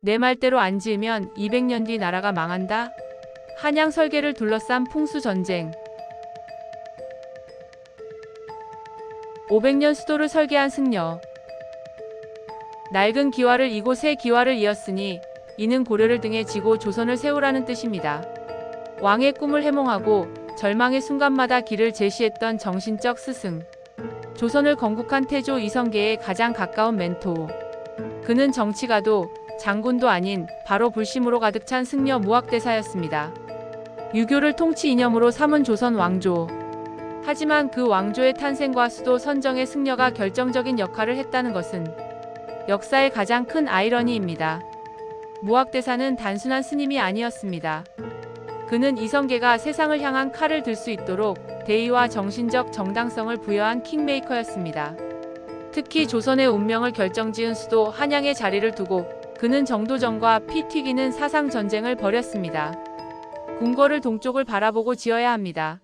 내 말대로 안 지으면 200년 뒤 나라가 망한다. 한양 설계를 둘러싼 풍수전쟁. 500년 수도를 설계한 승려. 낡은 기와를 이고 새 기와를 이었으니 이는 고려를 등에 지고 조선을 세우라는 뜻입니다. 왕의 꿈을 해몽하고 절망의 순간마다 길을 제시했던 정신적 스승. 조선을 건국한 태조 이성계의 가장 가까운 멘토. 그는 정치가도 장군도 아닌 바로 불심으로 가득 찬 승려 무학대사였습니다. 유교를 통치 이념으로 삼은 조선 왕조. 하지만 그 왕조의 탄생과 수도 선정의 승려가 결정적인 역할을 했다는 것은 역사의 가장 큰 아이러니입니다. 무학대사는 단순한 스님이 아니었습니다. 그는 이성계가 세상을 향한 칼을 들 수 있도록 대의와 정신적 정당성을 부여한 킹메이커였습니다. 특히 조선의 운명을 결정지은 수도 한양에 자리를 두고 그는 정도전과 피 튀기는 사상 전쟁을 벌였습니다. 궁궐을 동쪽을 바라보고 지어야 합니다.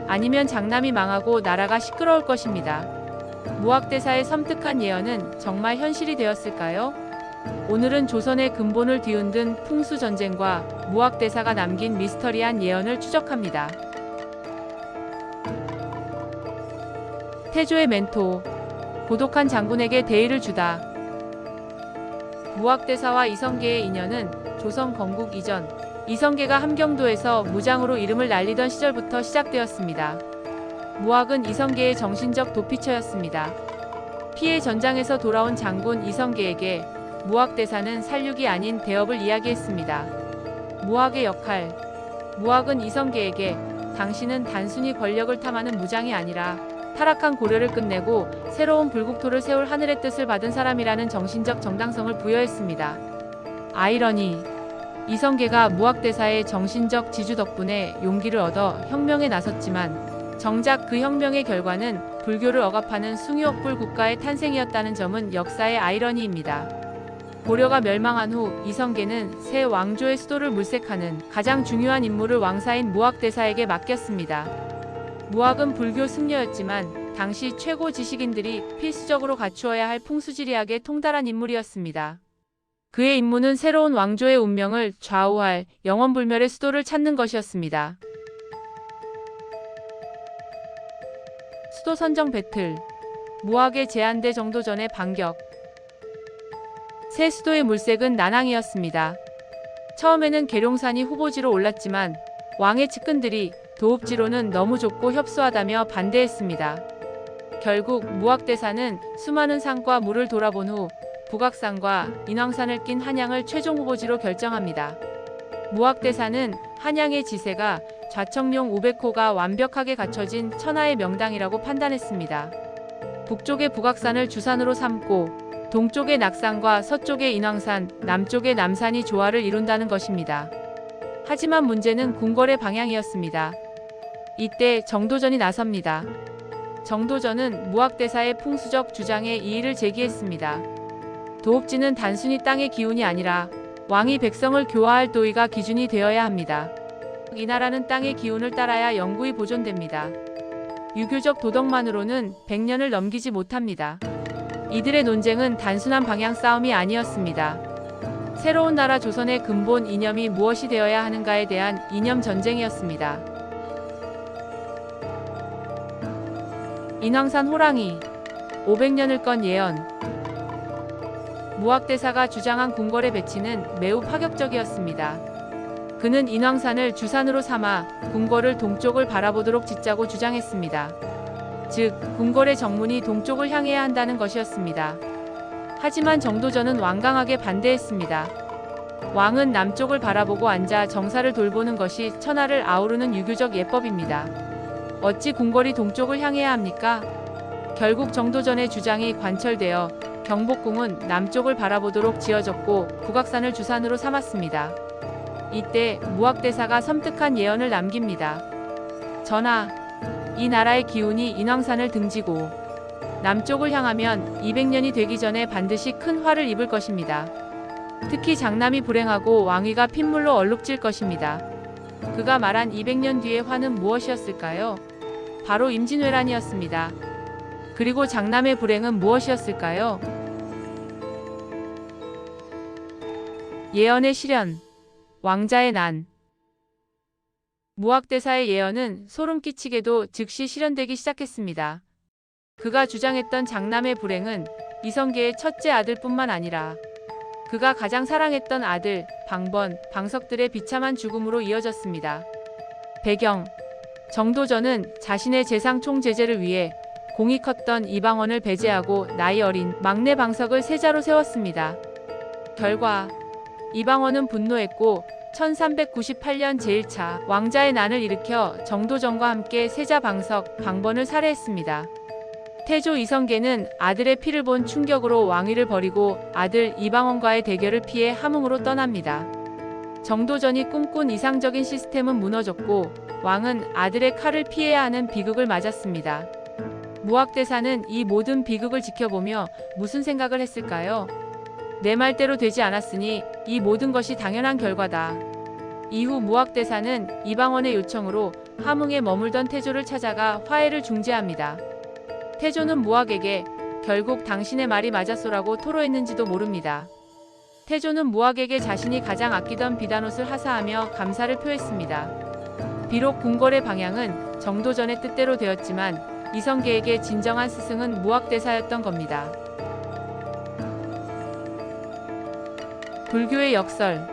아니면 장남이 망하고 나라가 시끄러울 것입니다. 무학대사의 섬뜩한 예언은 정말 현실이 되었을까요? 오늘은 조선의 근본을 뒤흔든 풍수전쟁과 무학대사가 남긴 미스터리한 예언을 추적합니다. 태조의 멘토. 고독한 장군에게 대의를 주다. 무학대사와 이성계의 인연은 조선 건국 이전 이성계가 함경도에서 무장으로 이름을 날리던 시절부터 시작되었습니다. 무학은 이성계의 정신적 도피처였습니다. 피해 전장에서 돌아온 장군 이성계에게 무학대사는 살육이 아닌 대업을 이야기했습니다. 무학의 역할. 무학은 이성계에게 당신은 단순히 권력을 탐하는 무장이 아니라 타락한 고려를 끝내고 새로운 불국토를 세울 하늘의 뜻을 받은 사람이라는 정신적 정당성을 부여했습니다. 아이러니. 이성계가 무학대사의 정신적 지주 덕분에 용기를 얻어 혁명에 나섰지만 정작 그 혁명의 결과는 불교를 억압하는 숭유옥불 국가의 탄생이었다는 점은 역사의 아이러니입니다. 고려가 멸망한 후 이성계는 새 왕조의 수도를 물색하는 가장 중요한 임무를 왕사인 무학대사에게 맡겼습니다. 무학은 불교 승려였지만 당시 최고 지식인들이 필수적으로 갖추어야 할 풍수지리학에 통달한 인물이었습니다. 그의 임무는 새로운 왕조의 운명을 좌우할 영원불멸의 수도를 찾는 것이었습니다. 수도 선정 배틀. 무학의 제한대 정도전의 반격. 새 수도의 물색은 난항이었습니다. 처음에는 계룡산이 후보지로 올랐지만 왕의 측근들이 도읍지로는 너무 좁고 협소하다며 반대했습니다. 결국 무학대사는 수많은 산과 물을 돌아본 후 북악산과 인왕산을 낀 한양을 최종 후보지로 결정합니다. 무학대사는 한양의 지세가 좌청룡 500호가 완벽하게 갖춰진 천하의 명당이라고 판단했습니다. 북쪽의 북악산을 주산으로 삼고 동쪽의 낙산과 서쪽의 인왕산, 남쪽의 남산이 조화를 이룬다는 것입니다. 하지만 문제는 궁궐의 방향이었습니다. 이때 정도전이 나섭니다. 정도전은 무학대사의 풍수적 주장에 이의를 제기했습니다. 도읍지는 단순히 땅의 기운이 아니라 왕이 백성을 교화할 도의가 기준이 되어야 합니다. 이 나라는 땅의 기운을 따라야 영구히 보존됩니다. 유교적 도덕만으로는 100년을 넘기지 못합니다. 이들의 논쟁은 단순한 방향 싸움이 아니었습니다. 새로운 나라 조선의 근본 이념이 무엇이 되어야 하는가에 대한 이념 전쟁이었습니다. 인왕산 호랑이. 500년을 건 예언. 무학대사가 주장한 궁궐의 배치는 매우 파격적이었습니다. 그는 인왕산을 주산으로 삼아 궁궐을 동쪽을 바라보도록 짓자고 주장했습니다. 즉, 궁궐의 정문이 동쪽을 향해야 한다는 것이었습니다. 하지만 정도전은 완강하게 반대했습니다. 왕은 남쪽을 바라보고 앉아 정사를 돌보는 것이 천하를 아우르는 유교적 예법입니다. 어찌 궁궐이 동쪽을 향해야 합니까? 결국 정도전의 주장이 관철되어 경복궁은 남쪽을 바라보도록 지어졌고 북악산을 주산으로 삼았습니다. 이때 무학대사가 섬뜩한 예언을 남깁니다. 전하, 이 나라의 기운이 인왕산을 등지고 남쪽을 향하면 200년이 되기 전에 반드시 큰 화를 입을 것입니다. 특히 장남이 불행하고 왕위가 핏물로 얼룩질 것입니다. 그가 말한 200년 뒤의 화는 무엇이었을까요? 바로 임진왜란이었습니다. 그리고 장남의 불행은 무엇이었을까요? 예언의 실현, 왕자의 난. 무학대사의 예언은 소름 끼치게도 즉시 실현되기 시작했습니다. 그가 주장했던 장남의 불행은 이성계의 첫째 아들뿐만 아니라 그가 가장 사랑했던 아들, 방번, 방석들의 비참한 죽음으로 이어졌습니다. 배경: 정도전은 자신의 재상 총제제를 위해 공이 컸던 이방원을 배제하고 나이 어린 막내 방석을 세자로 세웠습니다. 결과 이방원은 분노했고 1398년 제1차 왕자의 난을 일으켜 정도전과 함께 세자 방석, 방번을 살해했습니다. 태조 이성계는 아들의 피를 본 충격으로 왕위를 버리고 아들 이방원과의 대결을 피해 함흥으로 떠납니다. 정도전이 꿈꾼 이상적인 시스템은 무너졌고 왕은 아들의 칼을 피해야 하는 비극을 맞았습니다. 무학대사는 이 모든 비극을 지켜보며 무슨 생각을 했을까요? 내 말대로 되지 않았으니 이 모든 것이 당연한 결과다. 이후 무학대사는 이방원의 요청으로 함흥에 머물던 태조를 찾아가 화해를 중재합니다. 태조는 무학에게 결국 당신의 말이 맞았소라고 토로했는지도 모릅니다. 태조는 무학에게 자신이 가장 아끼던 비단옷을 하사하며 감사를 표했습니다. 비록 궁궐의 방향은 정도전의 뜻대로 되었지만 이성계에게 진정한 스승은 무학대사였던 겁니다. 불교의 역설,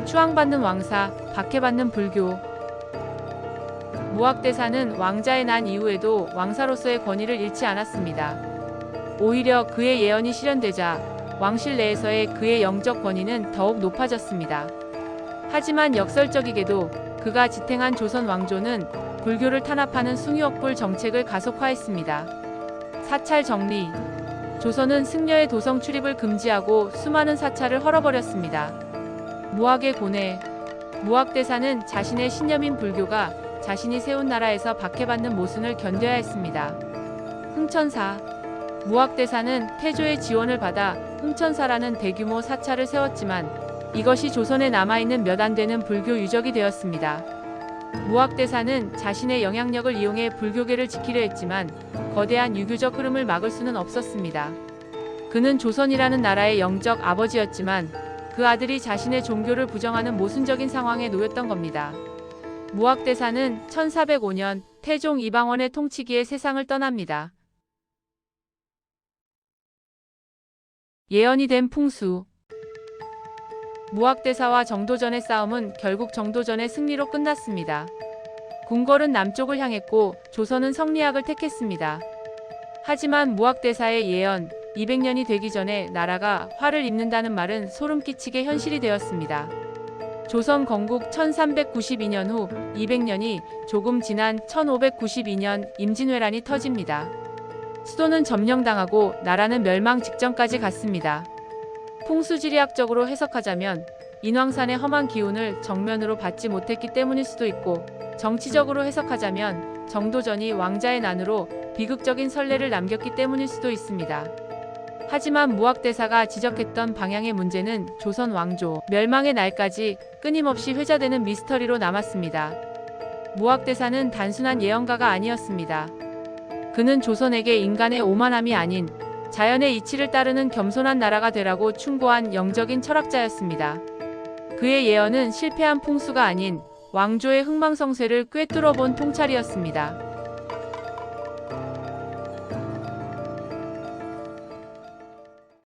추앙받는 왕사, 박해받는 불교. 무학대사는 왕자의 난 이후에도 왕사로서의 권위를 잃지 않았습니다. 오히려 그의 예언이 실현되자 왕실 내에서의 그의 영적 권위는 더욱 높아졌습니다. 하지만 역설적이게도 그가 지탱한 조선 왕조는 불교를 탄압하는 숭유억불 정책을 가속화했습니다. 사찰 정리. 조선은 승려의 도성 출입을 금지하고 수많은 사찰을 헐어버렸습니다. 무학의 고뇌. 무학대사는 자신의 신념인 불교가 자신이 세운 나라에서 박해받는 모순을 견뎌야 했습니다. 흥천사. 무학대사는 태조의 지원을 받아 흥천사라는 대규모 사찰을 세웠지만 이것이 조선에 남아있는 몇 안 되는 불교 유적이 되었습니다. 무학대사는 자신의 영향력을 이용해 불교계를 지키려 했지만 거대한 유교적 흐름을 막을 수는 없었습니다. 그는 조선이라는 나라의 영적 아버지였지만 그 아들이 자신의 종교를 부정하는 모순적인 상황에 놓였던 겁니다. 무학대사는 1405년 태종 이방원의 통치기에 세상을 떠납니다. 예언이 된 풍수. 무학대사와 정도전의 싸움은 결국 정도전의 승리로 끝났습니다. 궁궐은 남쪽을 향했고 조선은 성리학을 택했습니다. 하지만 무학대사의 예언, 200년이 되기 전에 나라가 화를 입는다는 말은 소름 끼치게 현실이 되었습니다. 조선 건국 1392년 후 200년이 조금 지난 1592년 임진왜란이 터집니다. 수도는 점령당하고 나라는 멸망 직전까지 갔습니다. 풍수지리학적으로 해석하자면 인왕산의 험한 기운을 정면으로 받지 못했기 때문일 수도 있고, 정치적으로 해석하자면 정도전이 왕자의 난으로 비극적인 선례를 남겼기 때문일 수도 있습니다. 하지만 무학대사가 지적했던 방향의 문제는 조선 왕조 멸망의 날까지 끊임없이 회자되는 미스터리로 남았습니다. 무학대사는 단순한 예언가가 아니었습니다. 그는 조선에게 인간의 오만함이 아닌 자연의 이치를 따르는 겸손한 나라가 되라고 충고한 영적인 철학자였습니다. 그의 예언은 실패한 풍수가 아닌 왕조의 흥망성쇠를 꿰뚫어 본 통찰이었습니다.